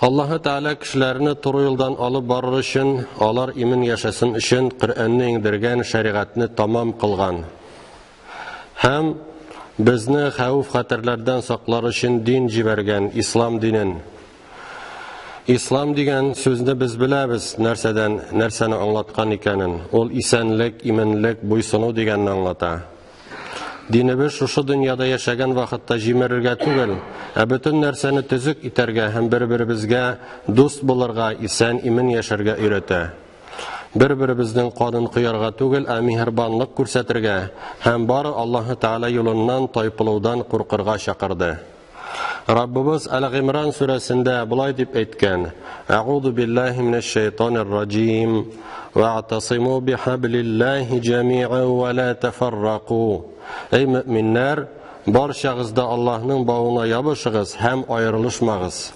Allahu Teala kişilerini to'g'ri yo'ldan olib borir uchun, ular imin yashasin uchun Qur'onni indirgan shariatni tamom qilgan. Ham bizni xavf-xatarlardan saqlar uchun din jibergan islom dinin. İslam degan so'zni biz bilamiz, narsani anglatgan ekanin. Ol isanlik, imanlik, bo'ysunuv deganni anglata. Dinimiz şu dünyada yaşagan vaqtda jimerirga tugul, bütün narsani tuzuk iterga ham bir-birimizga do'st bo'lirga, isan iman yasharga öğrete. Bir-birimizning qonun qo'yarga tugul, mehribonlik ko'rsatirga ham bari Alloh taolo yo'lidan toypiluvdan qo'rqirga chaqirdi. Rabbimiz Al-Imron surasida bulay deb aytgan: "A'udhu billahi minashshaytonirrojim wa'tasimu bihablillahi jami'an wa la tafarraqu." Ey müminler, barşağızda Allah'ın bağına yapışığız, hem ayrılışmağız.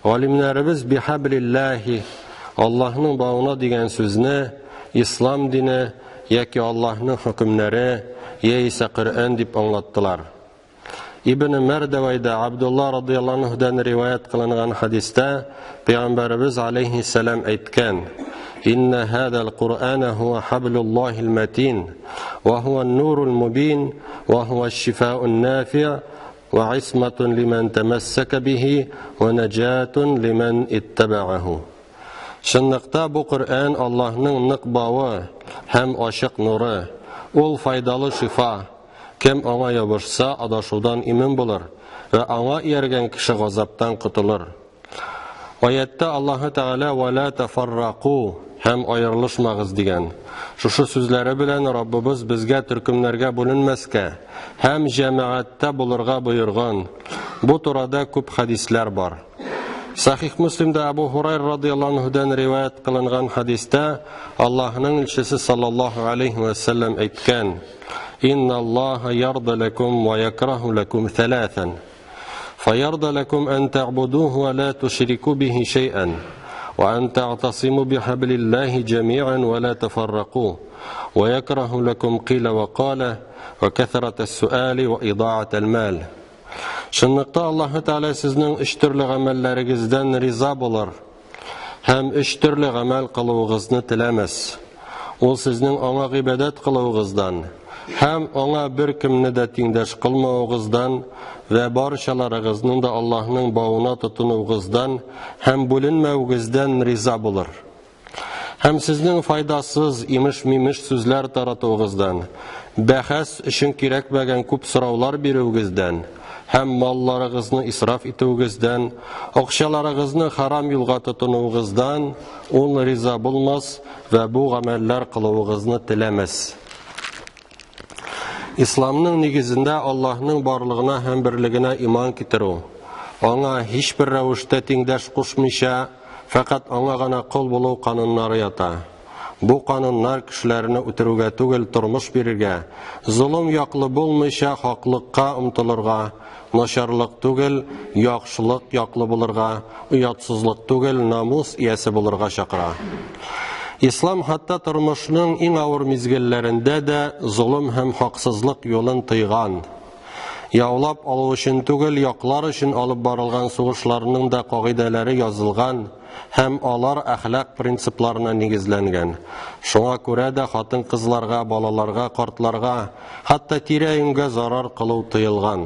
Alimlerimiz bihablillahi, Allah'ın bağına diyen sözünü, İslam dini, yaki Allah'ın hükümleri, ise Kur'an deyip anlattılar. İbn-i Merdevay'da Abdullah radıyallahu anh'dan rivayet kılınan hadiste, Peygamberimiz aleyhisselam aytken: "İnne hâdel Kur'âne huve hablullahil metin, ve huvel nurul mubin, ve huvel şifâun nâfi' ve ismatun limen temesseke bihi, ve necatun limen ittaba'ahu." Şınlıkta bu Kur'an Allah'ın nık bağı, hem aşık nuru, ol faydalı şifa. Kim ona yapışsa adaşudan imin bulur ve ona ergen kişi gazaptan kutulur. Ayette Allah-u Teala ve la tefarraku, hem ayrılışmağız diyen. Şu sözleri bilen Rabbimiz bizge türkümlerge bulunmazke, hem cemaatte bulurga buyurgan. Bu turada küp hadisler var. Sahih Müslim'de Ebu Hurayra radıyallahu anh'dan rivayet kılınan hadiste, Allah'ın elçisi sallallahu aleyhi ve sellem aytken: "İnna Allaha yarda lekum ve yakrahu lekum thalathan. Fayarda lekum en ta'buduhu ve la tushriku bihi şey'en. Ve en ta'tasimu bihablillahi cemi'an ve la tefarraku. Ve yakrahu lekum qila ve qala ve kethra'tes suali ve ida'atel mal." Şınlıkta Allah-u Teala sizin üç türlü amellerinizden riza bulur. Hem üç türlü amel kılığınızı tilemez. O sizin ona ibadet kılığınızdan, hem ona bir kimni de tengdaş kılmağınızdan ve barşalarınızın da Allah'ın bağına tutunduğunuzdan, hem bölünmevginizden riza bulur. Hem sizin faydasız, imiş sözler taratığınızdan, bahas için gerekmegen küp sorular berýänizden, hem mallarınızı israf etýänizden, akşalarınızı haram yolga tutunýanızdan ol riza bulmaz ve bu ameller kılığınızı tilemez. İslamның negizinde Allah'ın barlığına hem birligine iman kitiru, ona hiçbir rəvişte tengdaş koşmayşa, fakat ona gana kul buluv kanunları yata. Bu kanunlar kişilerini ötürüge tugel turmuş verirge, zulüm yaklı bulmayşa haklıkka umtulurga, naşarlık tugel yakşılık yaklı bulurga, uyatsızlık tugel namus iyesi bulurga şakıra. İslam hatta turmuşunun en ağır mizgillerinde de zulüm hem haksızlık yolun tıygan. Yavlap alı için tugel yaklar için alıp barılgan soğuşlarının da kaideleri yazılgan, hem alar ahlak prinsiplarına negizlengen. Şuna göre de hatın kızlarga, balalarga, kartlarga, hatta tireyinge zarar kılıv tıyılgan.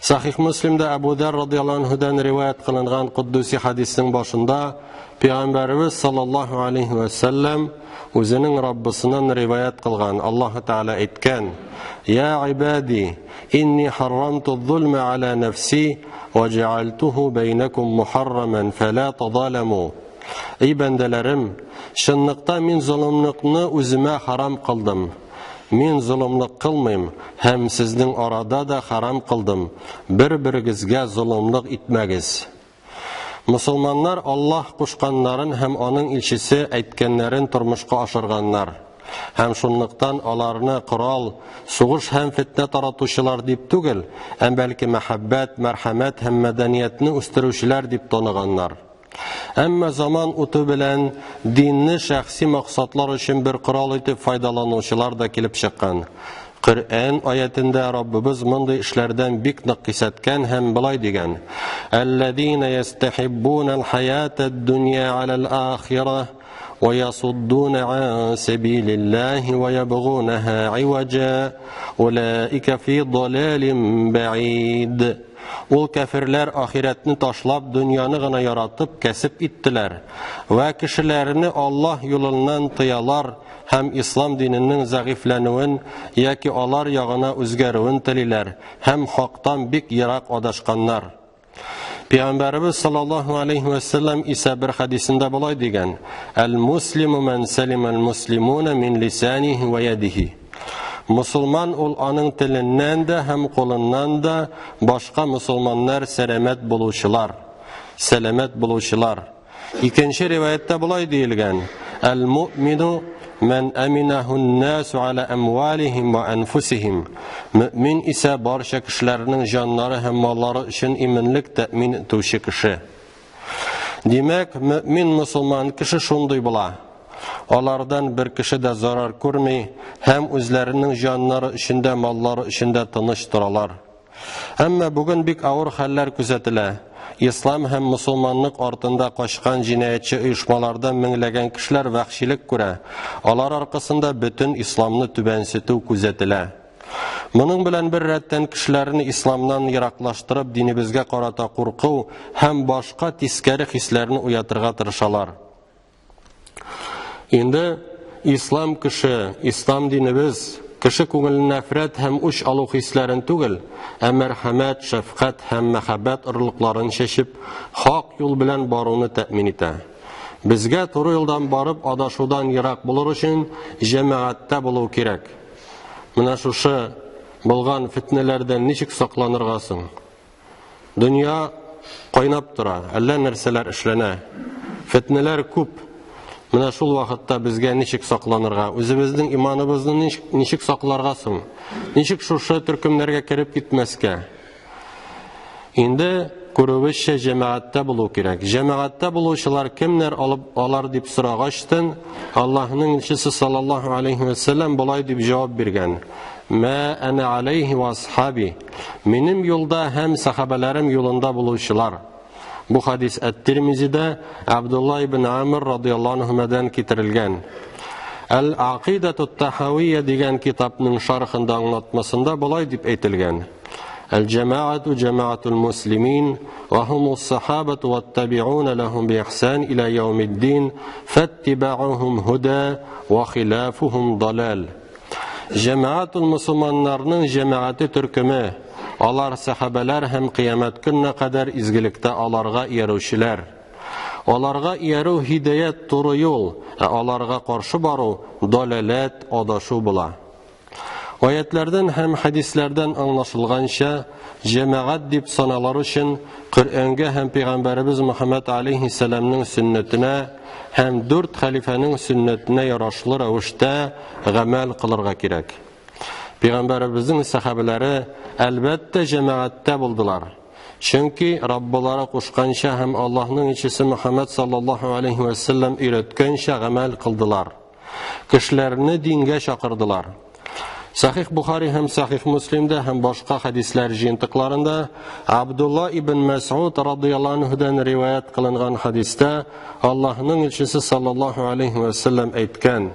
Sahih Müslim'de Ebu Der radıyallahu anh'dan rivayet kılınan Kuddusi hadisin başında Peygamberimiz sallallahu aleyhi ve sellem özünün Rabbisinden rivayet kılgan. Allah-u Teala etken: "Ya ibadi, inni harramtu zulme ala nefsi ve cealtuhu beynekum muharraman fela tazalamu." Ey bendelerim, şınlıkta min zulümlükni özüme haram kıldım. Min zulümlük kılmayım, hem sizden arada da haram kıldım. Bir-biringizge zulümlük etmegiz. Müslümanlar Allah kuşkanların hem onun ilçisi etkenlerin turmuşka aşırganlar. Hem şunluktan alarını kural, soğuş hem fitne taratuşular deyip tugel, hem belki mehabbet, merhamet hem medeniyetini üstürüşüler deyip tanıganlar. Ama zaman utu bilen dinni şahsi maksatlar için bir kural etip faydalanuşular da kelip çıkan. Qur'an ayetinde Rabbimiz monday işlerden bik нык кисәткән һәм булай дигән: "Аллазина ястахиббунал хаятад дунья алал ахирah ва ясуддуна ан сабилиллахи ва ябгунаха иваджа, улаика фи далалин баид." Ул кафирләр ахиратны ташлап дөньяны гына яратып кәсеп иттеләр ва кешеләрне Аллаһ юлыннан тыялар һәм ислам диненең зәгыйфләнүен яки алар ягына үзгәрүен телиләр һәм хактан бик ерак адашканнар. Пәйгамбәрбез саллаллаһу алейхи ва саллям исә бер хадисендә булай дигән: "Ал-муслиму ман салимал муслимуна мин лисаниhi ва ядиhi." Мусулман ул аның теленнән дә һәм кулыннан да башка мусулманнар сәламәт булучылар. Икенче риваяттә булай диелгән: "Ал-муъмину ман аминаху ан-насу ала амвалихим ва анфусихим." Мөмин исә барча кешеләрнең җаннары һәм маллары өчен иминлек тәэмин итүче кеше. Димәк, мөмин мусулман кеше шундый була. Алардан бер кеше дә зарар күрми һәм үзләренең җаннары өчен дә, маллары өчен дә тыныч торалар. Әмма бүген бик авыр хәлләр күзәтелә. Ислам һәм мусулманлык артында качкан җинаятьче оешмалардан меңләгән кешеләр вахшилек күрә. Алар аркасында бөтен исламны түбәнсетү күзәтелә. Моның белән бер рәттән кешеләрне исламнан ераклаштырып, динебезгә карата курку һәм башка тискәре хисләрне уятырга тырышалар. Инде ислам кеше, ислам динебез кеше күңеленә нәфрәт һәм үч алу хисләрен түгел, ә мәрхәмәт, шәфкать һәм мәхәббәт орлыкларын чәчеп, хак юл белән баруны тәэмин итә. Безгә туры юлдан барып адашудан ерак булыр өчен җәмәгатьтә булу кирәк. Менә шушы булган фитнәләрдән ничек сакланырга соң? Дөнья кайнап тора, әллә нәрсәләр эшләнә. Фитнәләр күп. Менә шул вакытта безгә ничек сакланырга, үзебезнең иманыбызны ничек сакларга соң? Ничек шушы төркемнәргә кирип китмәскә? Инде күрүебезчә җәмәгатьтә булу кирәк. Җәмәгатьтә булучылар кемнәр алар дип сорагачтан, Аллаһның илчесе саллаллаһу алейхи ва саллям булай дип җавап биргән: "Ма ана алейхи ва асхаби." Минем юлда һәм сахабаларым юлында булучылар. Бу хадис Ат-Тирмизидә Абдулла ибн Амр радиллаһу анһудан китерелгән. Ал-Aqidatu Тахавия дигән китапның шархында аңлатмасында булай дип әйтелгән: "Ал-җамаату җамаатул муслимин ва хумус сахабату ват-таби'ун лахум би-ихсан иля яумид-дин, фаттиба'ухум худа ва хилафухум далал." Җамаатул мусулманнарның җамааты төркеме, алар сахабалар һәм кыямәт көненә кадәр изгелектә аларга иярүчеләр. Аларга иярү һидаят туры юл, аларга каршы бару далалат, адашу була. Аятлардан һәм хадисләрдән аңлашылганча, җәмәгать дип саналар өчен Коръәнгә һәм Пәйгамбәрбез Мөхәммәд алейхиссаламның сөннәтенә һәм 4 хәлифәнең сөннәтенә ярашлы рәвештә гамәл кылырга кирәк. Пәйгамбәрбезнең сахабалары әлбәттә җәмәгатьтә булдылар. Чөнки Раббылары кушканча һәм Аллаһның илчесе Мөхәммәд саллаллаһу алейхи ва саллям өйрәткәнчә гамәл кылдылар. Кешеләрне дингә чакырдылар. Сахих Бухари һәм Сахих Муслимдә һәм башка хадисләр җыентыкларында Абдулла ибн Мас'уд радиллаһу анһудан риваят кылынган хадистә Аллаһның илчесе саллаллаһу алейхи ва саллям әйткән: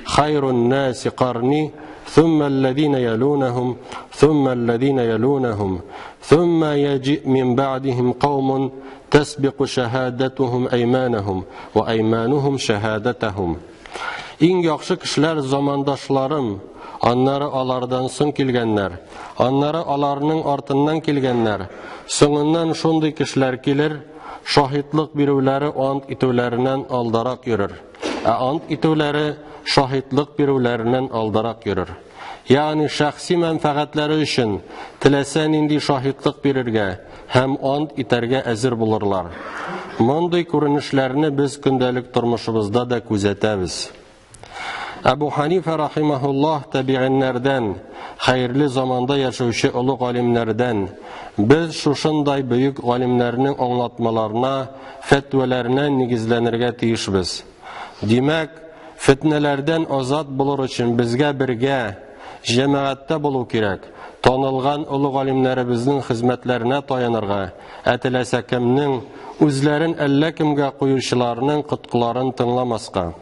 "Хайрун наси qarni, ثم الذين يلونهم ثم الذين يلونهم ثم يجيء من بعدهم قوم تسبق شهادتهم أيمانهم وأيمانهم شهادتهم." Иң яхшы кешеләр замандашларым, аннары алардан соң килгәннәр, аннары аларның артыннан килгәннәр, соңыннан шундый кешеләр килер, шаһидлык бирүләре ант итүләреннән алдарак йөрер. Ант итүләре шаһидлык бирүләреннән алдарак йөрер. Ягъни шәхси мәнфәгатьләре өчен теләсә нинди шаһидлык бирергә һәм ант итәргә әзер булырлар. Мондый күренешләрне без көндәлек тормышыбызда да күзәтәбез. Абу Ханифа рахимахуллаһ табигъиннәрдән, хәерле заманда яшәүче олуг галимнәрдән, без шушындай бөек галимнәрнең аңлатмаларына, фәтвәләренә нигезләнергә тиешбез. Димәк, фитнәләрдән азат булыр өчен безгә бергә җәмәгатьтә булу кирәк. Танылган улуг галимнәребезнең хезмәтләренә таянырга, теләсә кемнең үзләрен әллә кемгә куючыларның коткыларын тыңламаска.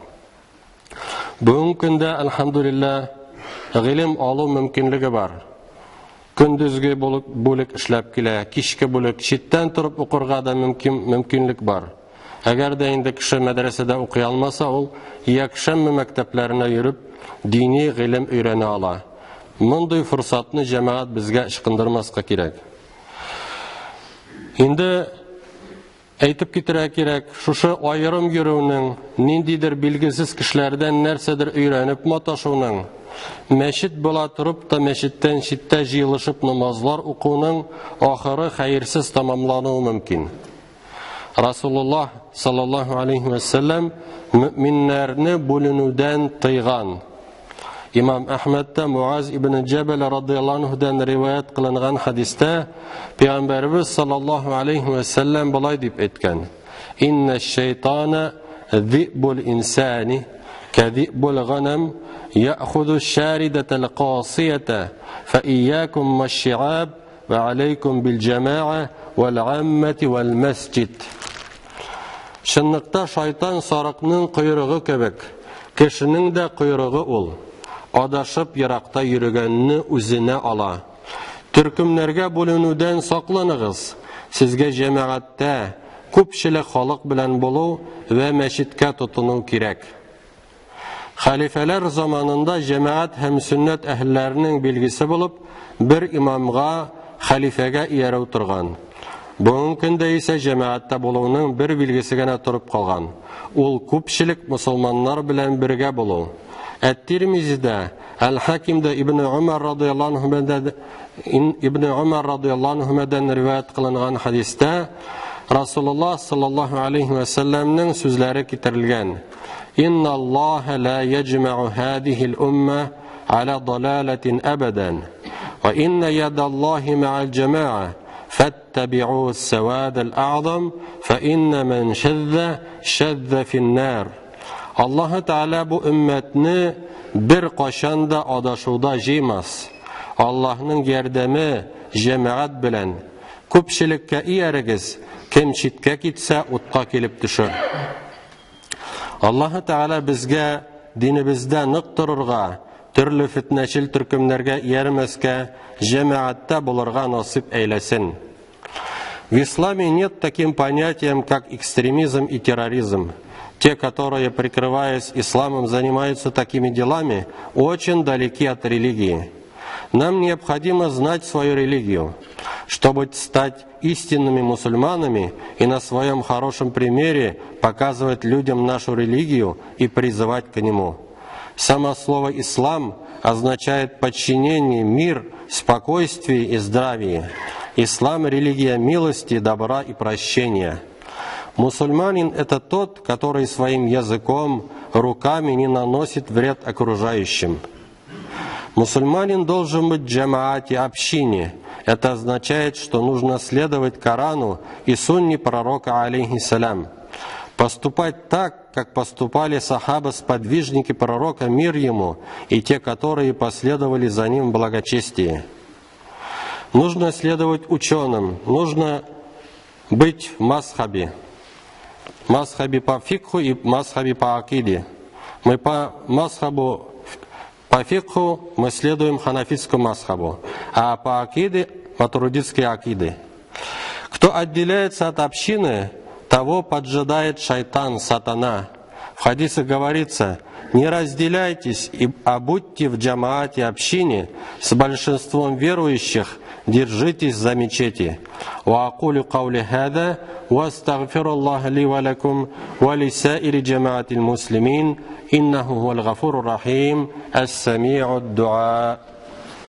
Бүгенге көндә, әлхәмдүлилләh, гыйлем алу мөмкинлеге бар. Көндезге бүлек эшләп килә, кичке бүлек читтән торып укырга да мөмкинлек бар. Әгәр дә инде кеше мәдрәсәдә укый алмаса, ул якшәмбе мәктәпләренә йөреп, дини гыйлем өйрәнә ала. Мондый форсатны җәмәгать безгә ышкындырмаска кирәк. Инде әйтеп китәргә кирәк, шушы аерым йөрүнең, ниндидер билгесез кешеләрдән нәрсәдер өйрәнеп маташуның, мәчет була торып та мәчеттән читтә җыелышып намазлар укуның ахыры хәерсез тамамлануы мөмкин. Расулуллах саллаллаху алейхи ва саллям мөэминнәрне бүленүдән тыйган. Имам Әхмәдтә Муаз ибн Джабал радиллаһу анһудан риваят кылынган хадистә Пәйгамбәрбез саллаллаху алейхи ва саллям булай дип әйткән: "Инна шайтана зибул инсани кадибул ганам яъхуду шаридатал қасията фа иякум машиаб ва алейкум бил джама'a вал аммати вал масджид." Шынлыкта шайтан сарыкның койрыгы кебек, кешенең дә койрыгы ул. Адашып еракта йөргәнне үзенә ала. Төркемнәргә бүленүдән сакланыгыз. Сезгә җәмәгатьтә күпчелек халык белән булу ва мәчеткә тотыну кирәк. Халифалар заманында җәмәгать һәм сөннәт әһелләренең билгесе булып, бер имамга, халифәгә иярә утырган. Бүгенге көндә исә җәмәгатьтә булуның бер билгесе генә торып калган. Ул күпчелек мусламаннар белән бергә булу. Әт-Тирмизидә, Әл-Хакимдә Ибн Умар радиллаһу анһудан риваят кылынган хадистә Расулуллах саллаллаху алейхи ва саллямның сүзләре китерелгән: "Инна Аллаһа ла яҗмә'у һадиһил умма ала далалатин абадан, ва инна ядаллаһи ма'ал җама'a, фаттаби'у ас-савад ал-а'зам, фа инна ман шазза шазза фин-нар." Аллаһ Тәгалә бу уммәтне бер кашан да адашуда җыймас. Аллаһның ярдәме җәмәгать белән. Күпчелеккә иярегез, кем читкә китсә, утка килеп төшер. Аллаһ Тәгалә безгә динебездә нык торырга, төрле фитнәчел төркемнәргә иярмәскә, җәмәгатьтә булырга насип әйләсен. В исламе нет таким понятием, как экстремизм и терроризм. Те, которые, прикрываясь исламом, занимаются такими делами, очень далеки от религии. Нам необходимо знать свою религию, чтобы стать истинными мусульманами и на своем хорошем примере показывать людям нашу религию и призывать к нему. Само слово «ислам» означает подчинение, мир, спокойствие и здравие. Ислам – религия милости, добра и прощения. Мусульманин – это тот, который своим языком, руками не наносит вред окружающим. Мусульманин должен быть в джамаате, общине. Это означает, что нужно следовать Корану и сунне пророка, алейхиссалям. Поступать так, как поступали сахаба-сподвижники пророка, мир ему, и те, которые последовали за ним в благочестии. Нужно следовать ученым, нужно быть в мазхабе. Мазхабе по фикху и мазхабе по акиде. Мы по мазхабу, по фикху мы следуем ханафитскому мазхабу, а по акиде – матуридитские акиды. Кто отделяется от общины, того поджидает шайтан, сатана. В хадисе говорится: не разделяйтесь, а будьте в джамаате, общине с большинством верующих, держитесь за мечети. وأقول قولي هذا وأستغفر الله لي ولكم ولسائر جماعة المسلمين إنه هو الغفور الرحيم السميع الدعاء.